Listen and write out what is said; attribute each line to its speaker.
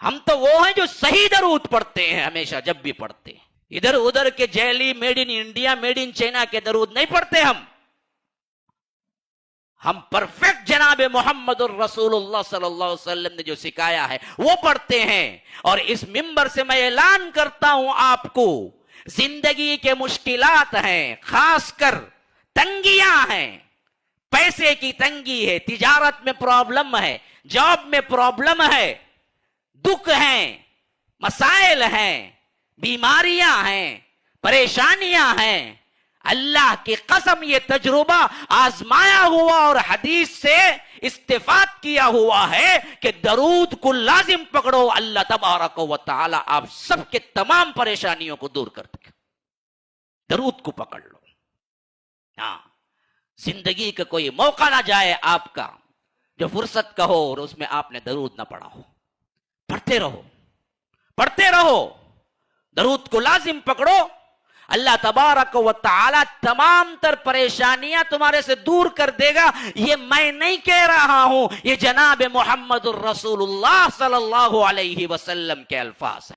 Speaker 1: ہم تو وہ ہیں جو صحیح درود پڑھتے ہیں ہمیشہ جب بھی پڑھتے ہیں. ادھر ادھر کے jelly made in India made in China کے درود نہیں پڑھتے ہم پرفیکٹ جناب محمد الرسول اللہ صلی اللہ علیہ وسلم نے جو سکھایا ہے وہ پڑھتے ہیں. اور اس منبر سے میں اعلان کرتا ہوں آپ کو، زندگی کے مشکلات ہیں، خاص کر تنگیاں ہیں، پیسے کی تنگی ہے، تجارت میں پرابلم ہے، جاب میں پرابلم ہے، دکھ ہیں، مسائل ہیں، بیماریاں ہیں، پریشانیاں ہیں. اللہ کی قسم یہ تجربہ آزمایا ہوا اور حدیث سے استفاد کیا ہوا ہے کہ درود کو لازم پکڑو، اللہ تبارک و تعالی آپ سب کے تمام پریشانیوں کو دور کر دے. درود کو پکڑ لو. ہاں، زندگی کا کوئی موقع نہ جائے آپ کا جو فرصت کا ہو اور اس میں آپ نے درود نہ پڑھا ہو. پڑھتے رہو، پڑھتے رہو، درود کو لازم پکڑو. اللہ تبارک و تعالی تمام تر پریشانیاں تمہارے سے دور کر دے گا. یہ میں نہیں کہہ رہا ہوں، یہ جناب محمد الرسول اللہ صلی اللہ علیہ وسلم کے الفاظ ہیں.